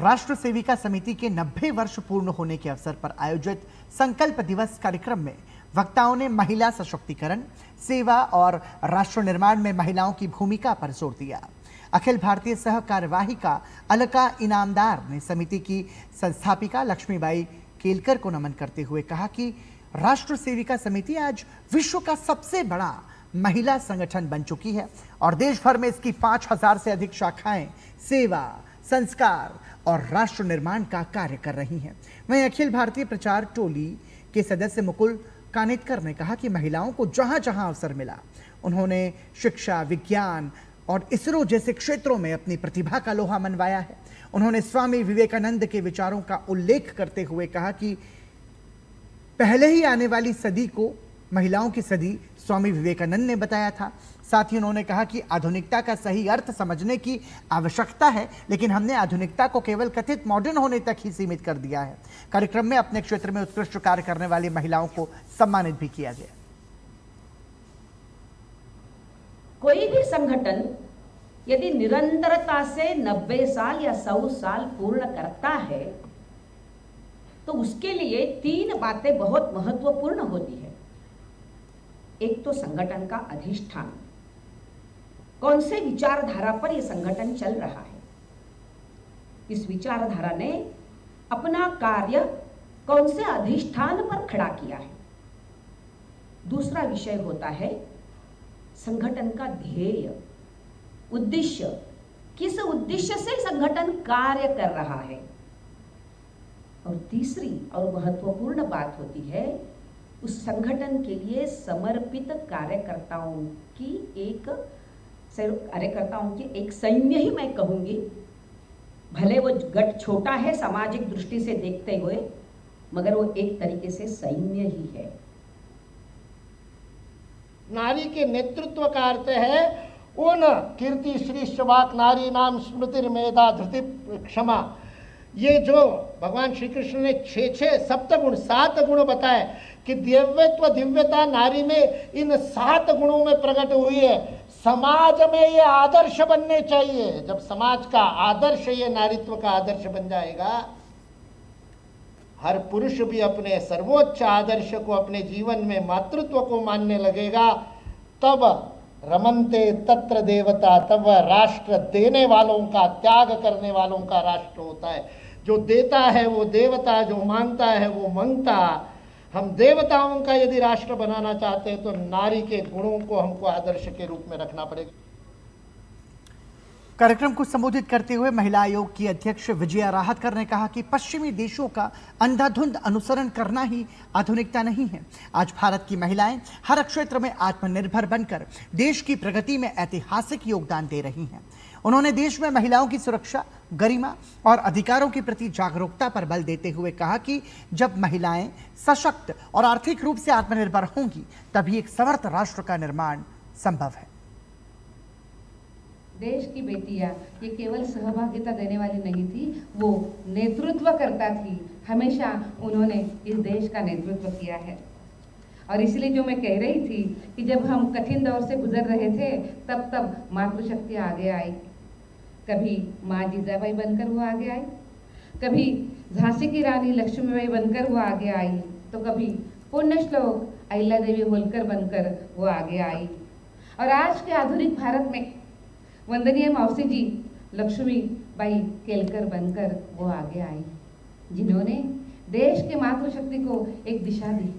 राष्ट्र सेविका समिति के 90 वर्ष पूर्ण होने के अवसर पर आयोजित संकल्प दिवस कार्यक्रम में वक्ताओं ने महिला सशक्तिकरण, सेवा और राष्ट्र निर्माण में महिलाओं की भूमिका पर जोर दिया। अखिल भारतीय सह कार्यवाहिका अलका इनामदार ने समिति की संस्थापिका लक्ष्मीबाई केलकर को नमन करते हुए कहा कि राष्ट्र सेविका समिति आज विश्व का सबसे बड़ा महिला संगठन बन चुकी है और देश भर में इसकी 5000 से अधिक शाखाएं सेवा, संस्कार और राष्ट्र निर्माण का कार्य कर रही हैं। वहीं अखिल भारतीय प्रचार टोली के सदस्य मुकुल कानितकर ने कहा कि महिलाओं को जहां जहां अवसर मिला उन्होंने शिक्षा, विज्ञान और इसरो जैसे क्षेत्रों में अपनी प्रतिभा का लोहा मनवाया है। उन्होंने स्वामी विवेकानंद के विचारों का उल्लेख करते हुए कहा कि पहले ही आने वाली सदी को महिलाओं की सदी स्वामी विवेकानंद ने बताया था। साथ ही उन्होंने कहा कि आधुनिकता का सही अर्थ समझने की आवश्यकता है, लेकिन हमने आधुनिकता को केवल कथित मॉडर्न होने तक ही सीमित कर दिया है। कार्यक्रम में अपने क्षेत्र में उत्कृष्ट कार्य करने वाली महिलाओं को सम्मानित भी किया गया। कोई भी संगठन यदि निरंतरता से 90 साल या 100 साल पूर्ण करता है तो उसके लिए 3 बातें बहुत महत्वपूर्ण होती है। एक तो संगठन का अधिष्ठान, कौन से विचारधारा पर यह संगठन चल रहा है, इस विचारधारा ने अपना कार्य कौन से अधिष्ठान पर खड़ा किया है। दूसरा विषय होता है संगठन का ध्येय, उद्देश्य, किस उद्देश्य से संगठन कार्य कर रहा है। और तीसरी और महत्वपूर्ण बात होती है उस संगठन के लिए समर्पित कार्यकर्ताओं की एक सैन्य ही मैं कहूंगी, भले वो गट छोटा है सामाजिक दृष्टि से देखते हुए, मगर वो एक तरीके से सैन्य ही है। नारी के नेतृत्व का अर्थ है उन कीर्ति श्री शवाक नारी नाम स्मृति मेधा धृति क्षमा, ये जो भगवान श्री कृष्ण ने 6 सप्तगुण 7 गुण बताए कि दिव्यत्व दिव्यता नारी में इन 7 गुणों में प्रकट हुई है। समाज में ये आदर्श बनने चाहिए। जब समाज का आदर्श ये नारीत्व का आदर्श बन जाएगा, हर पुरुष भी अपने सर्वोच्च आदर्श को अपने जीवन में मातृत्व को मानने लगेगा, तब रमन्ते तत्र देवता, तब राष्ट्र देने वालों का, त्याग करने वालों का राष्ट्र होता है। जो देता है वो देवता, जो मांगता है वो मंगता। हम देवताओं का यदि राष्ट्र बनाना चाहते हैं तो नारी के गुणों को हमको आदर्श के रूप में रखना पड़ेगा। कार्यक्रम को संबोधित करते हुए महिला आयोग की अध्यक्ष विजया राहतकर ने कहा कि पश्चिमी देशों का अंधाधुंध अनुसरण करना ही आधुनिकता नहीं है। आज भारत की महिलाएं हर क्षेत्र में आत्मनिर्भर बनकर देश की प्रगति में ऐतिहासिक योगदान दे रही हैं। उन्होंने देश में महिलाओं की सुरक्षा, गरिमा और अधिकारों के प्रति जागरूकता पर बल देते हुए कहा कि जब महिलाएं सशक्त और आर्थिक रूप से आत्मनिर्भर होंगी तभी एक समर्थ राष्ट्र का निर्माण संभव है। देश की बेटियां ये केवल सहभागिता देने वाली नहीं थी, वो नेतृत्व करता थी। हमेशा उन्होंने इस देश का नेतृत्व किया है। और इसलिए जो मैं कह रही थी कि जब हम कठिन दौर से गुजर रहे थे तब मातृशक्ति आगे आई। कभी माँ जीजाबाई बनकर वो आगे आई, कभी झांसी की रानी लक्ष्मीबाई बनकर वो आगे आई, तो कभी पुण्य श्लोक अहिल्या देवी होलकर बनकर वो आगे आई। और आज के आधुनिक भारत में वंदनीय मौसी जी लक्ष्मीबाई केलकर बनकर वो आगे आई, जिन्होंने देश के मातृशक्ति को एक दिशा दी।